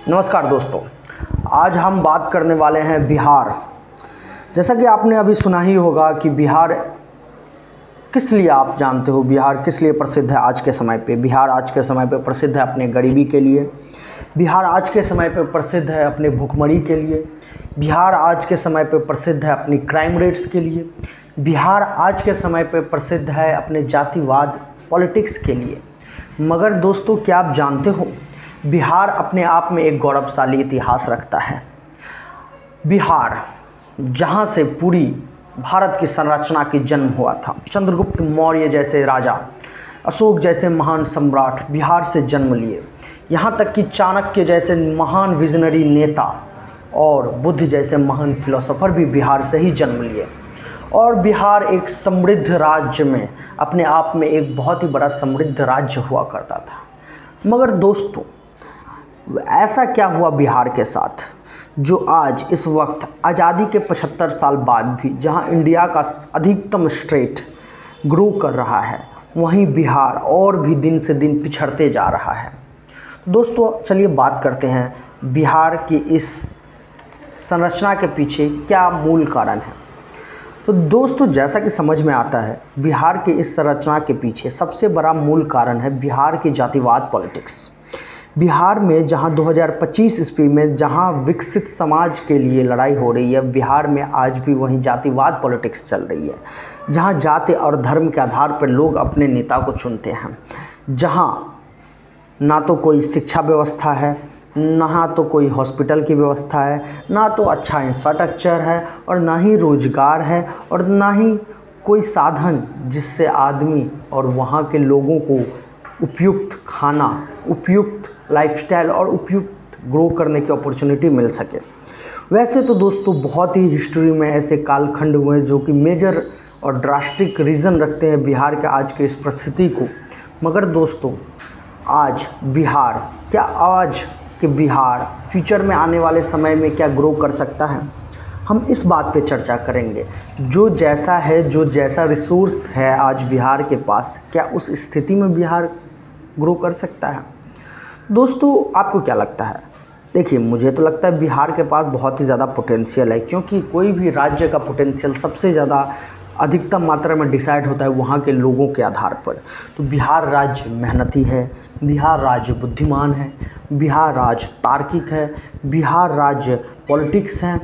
नमस्कार दोस्तों, आज हम बात करने वाले हैं बिहार। जैसा कि आपने अभी सुना ही होगा कि बिहार किस लिए, आप जानते हो बिहार किस लिए प्रसिद्ध है आज के समय पे। बिहार आज के समय पे प्रसिद्ध है अपने गरीबी के लिए। बिहार आज के समय पे प्रसिद्ध है अपने भुखमरी के लिए। बिहार आज के समय पे प्रसिद्ध है अपनी क्राइम रेट्स के लिए। बिहार आज के समय पे प्रसिद्ध है अपने जातिवाद पॉलिटिक्स के लिए। मगर दोस्तों, क्या आप जानते हो बिहार अपने आप में एक गौरवशाली इतिहास रखता है। बिहार जहाँ से पूरी भारत की संरचना की जन्म हुआ था। चंद्रगुप्त मौर्य जैसे राजा, अशोक जैसे महान सम्राट बिहार से जन्म लिए। यहाँ तक कि चाणक्य जैसे महान विजनरी नेता और बुद्ध जैसे महान फिलोसोफर भी बिहार से ही जन्म लिए। और बिहार एक समृद्ध राज्य में अपने आप में एक बहुत ही बड़ा समृद्ध राज्य हुआ करता था। मगर दोस्तों, ऐसा क्या हुआ बिहार के साथ जो आज इस वक्त आज़ादी के 75 साल बाद भी जहां इंडिया का अधिकतम स्टेट ग्रो कर रहा है, वहीं बिहार और भी दिन से दिन पिछड़ते जा रहा है। दोस्तों, चलिए बात करते हैं बिहार की इस संरचना के पीछे क्या मूल कारण है। तो दोस्तों, जैसा कि समझ में आता है, बिहार की इस संरचना के पीछे सबसे बड़ा मूल कारण है बिहार की जातिवाद पॉलिटिक्स। बिहार में जहां 2025 ईस्वी में जहां विकसित समाज के लिए लड़ाई हो रही है, बिहार में आज भी वहीं जातिवाद पॉलिटिक्स चल रही है। जहां जाति और धर्म के आधार पर लोग अपने नेता को चुनते हैं। जहां ना तो कोई शिक्षा व्यवस्था है, ना तो कोई हॉस्पिटल की व्यवस्था है, ना तो अच्छा इंफ्रास्ट्रक्चर है, और ना ही रोजगार है, और ना ही कोई साधन जिससे आदमी और वहाँ के लोगों को उपयुक्त खाना, उपयुक्त लाइफस्टाइल और उपयुक्त ग्रो करने की अपॉर्चुनिटी मिल सके। वैसे तो दोस्तों, बहुत ही हिस्ट्री में ऐसे कालखंड हुए जो कि मेजर और ड्रास्टिक रीज़न रखते हैं बिहार के आज के इस परिस्थिति को। मगर दोस्तों, आज बिहार फ्यूचर में आने वाले समय में क्या ग्रो कर सकता है, हम इस बात पे चर्चा करेंगे। जो जैसा है, जो जैसा रिसोर्स है आज बिहार के पास, क्या उस स्थिति में बिहार ग्रो कर सकता है। दोस्तों, आपको क्या लगता है? देखिए, मुझे तो लगता है बिहार के पास बहुत ही ज़्यादा पोटेंशियल है, क्योंकि कोई भी राज्य का पोटेंशियल सबसे ज़्यादा अधिकतम मात्रा में डिसाइड होता है वहाँ के लोगों के आधार पर। तो बिहार राज्य मेहनती है, बिहार राज्य बुद्धिमान है, बिहार राज्य तार्किक है, बिहार राज्य पॉलिटिक्स है।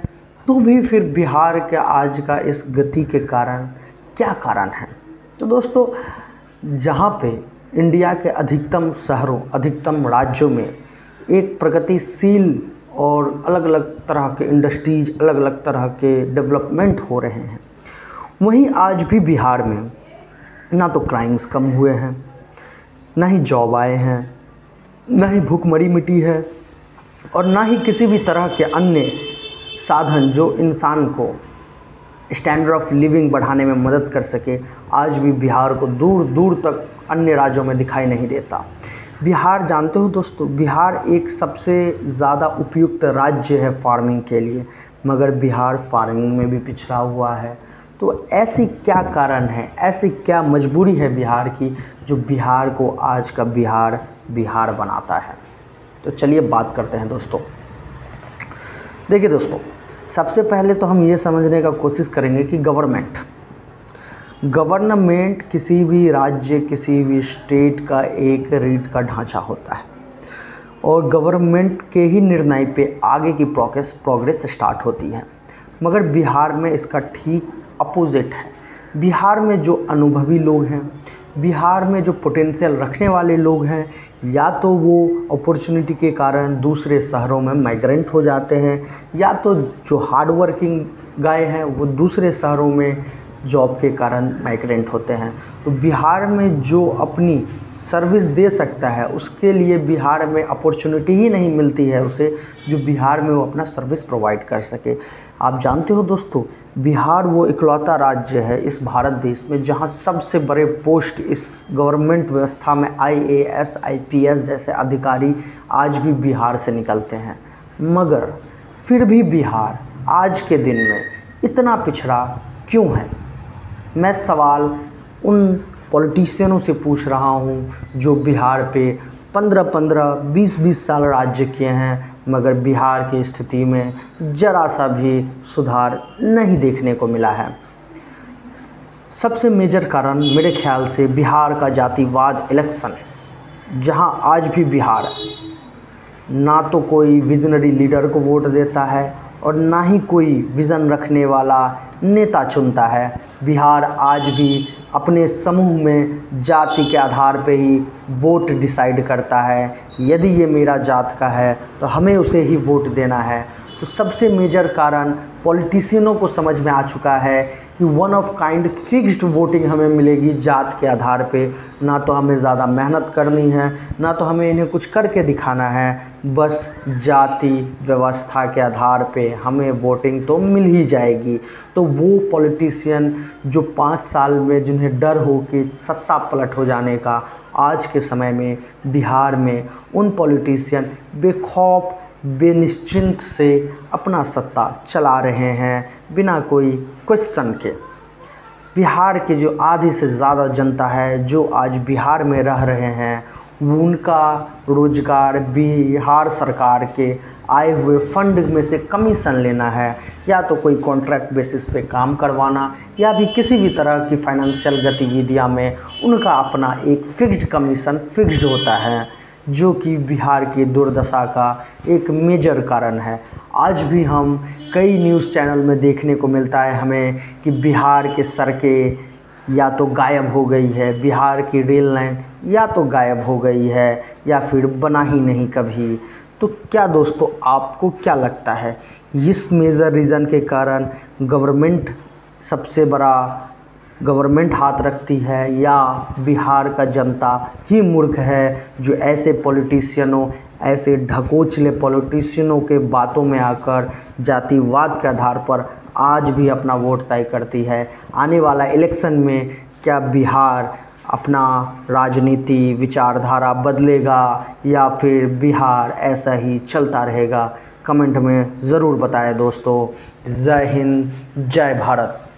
तो भी फिर बिहार के आज का इस गति के कारण क्या कारण है? तो दोस्तों, जहाँ पे इंडिया के अधिकतम शहरों, अधिकतम राज्यों में एक प्रगतिशील और अलग अलग तरह के इंडस्ट्रीज़, अलग अलग तरह के डेवलपमेंट हो रहे हैं, वहीं आज भी बिहार में ना तो क्राइम्स कम हुए हैं, ना ही जॉब आए हैं, ना ही भूखमरी मिटी है, और ना ही किसी भी तरह के अन्य साधन जो इंसान को स्टैंडर्ड ऑफ लिविंग बढ़ाने में मदद कर सके, आज भी बिहार को दूर दूर तक अन्य राज्यों में दिखाई नहीं देता। बिहार, जानते हो दोस्तों, बिहार एक सबसे ज़्यादा उपयुक्त राज्य है फार्मिंग के लिए, मगर बिहार फार्मिंग में भी पिछड़ा हुआ है। तो ऐसी क्या कारण है, ऐसी क्या मजबूरी है बिहार की जो बिहार को आज का बिहार बनाता है? तो चलिए बात करते हैं दोस्तों। देखिए दोस्तों, सबसे पहले तो हम ये समझने का कोशिश करेंगे कि गवर्नमेंट किसी भी राज्य, किसी भी स्टेट का एक रीढ़ का ढांचा होता है, और गवर्नमेंट के ही निर्णय पे आगे की प्रोग्रेस स्टार्ट होती है। मगर बिहार में इसका ठीक अपोजिट है। बिहार में जो अनुभवी लोग हैं, बिहार में जो पोटेंशियल रखने वाले लोग हैं, या तो वो अपॉर्चुनिटी के कारण दूसरे शहरों में माइग्रेंट हो जाते हैं, या तो जो हार्ड वर्किंग गाय हैं वो दूसरे शहरों में जॉब के कारण माइग्रेंट होते हैं। तो बिहार में जो अपनी सर्विस दे सकता है, उसके लिए बिहार में अपॉर्चुनिटी ही नहीं मिलती है उसे, जो बिहार में वो अपना सर्विस प्रोवाइड कर सके। आप जानते हो दोस्तों, बिहार वो इकलौता राज्य है इस भारत देश में जहां सबसे बड़े पोस्ट इस गवर्नमेंट व्यवस्था में IAS IPS जैसे अधिकारी आज भी बिहार से निकलते हैं। मगर फिर भी बिहार आज के दिन में इतना पिछड़ा क्यों है? मैं सवाल उन पॉलिटिशियनों से पूछ रहा हूँ जो बिहार पे 15-15, 20-20 साल राज्य किए हैं, मगर बिहार की स्थिति में ज़रा सा भी सुधार नहीं देखने को मिला है। सबसे मेजर कारण मेरे ख्याल से बिहार का जातिवाद इलेक्शन, जहां आज भी बिहार ना तो कोई विजनरी लीडर को वोट देता है और ना ही कोई विज़न रखने वाला नेता चुनता है। बिहार आज भी अपने समूह में जाति के आधार पे ही वोट डिसाइड करता है। यदि ये मेरा जात का है तो हमें उसे ही वोट देना है। तो सबसे मेजर कारण पॉलिटिशियनों को समझ में आ चुका है कि one of kind fixed voting हमें मिलेगी जात के आधार पे। ना तो हमें ज़्यादा मेहनत करनी है, ना तो हमें इन्हें कुछ करके दिखाना है, बस जाति व्यवस्था के आधार पे हमें वोटिंग तो मिल ही जाएगी। तो वो पॉलिटिशियन जो 5 साल में जिन्हें डर हो कि सत्ता पलट हो जाने का, आज के समय में बिहार में उन पॉलिटिशियन बेखौफ बेनिश्चिंत से अपना सत्ता चला रहे हैं बिना कोई क्वेश्चन के। बिहार के जो आधी से ज़्यादा जनता है जो आज बिहार में रह रहे हैं, उनका रोज़गार बिहार सरकार के आए हुए फंड में से कमीशन लेना है, या तो कोई कॉन्ट्रैक्ट बेसिस पे काम करवाना, या भी किसी भी तरह की फाइनेंशियल गतिविधियां में उनका अपना एक फिक्स्ड कमीशन फिक्स्ड होता है, जो कि बिहार की दुर्दशा का एक मेजर कारण है। आज भी हम कई न्यूज़ चैनल में देखने को मिलता है हमें कि बिहार के सड़कें या तो गायब हो गई है, बिहार की रेल लाइन या तो गायब हो गई है, या फिर बना ही नहीं कभी। तो क्या दोस्तों, आपको क्या लगता है इस मेजर रीज़न के कारण गवर्नमेंट हाथ रखती है, या बिहार का जनता ही मूर्ख है जो ऐसे पॉलिटिशियनों, ऐसे ढकोचले पॉलिटिशियनों के बातों में आकर जातिवाद के आधार पर आज भी अपना वोट तय करती है? आने वाला इलेक्शन में क्या बिहार अपना राजनीति विचारधारा बदलेगा, या फिर बिहार ऐसा ही चलता रहेगा? कमेंट में ज़रूर बताएं दोस्तों। जय हिंद, जय भारत।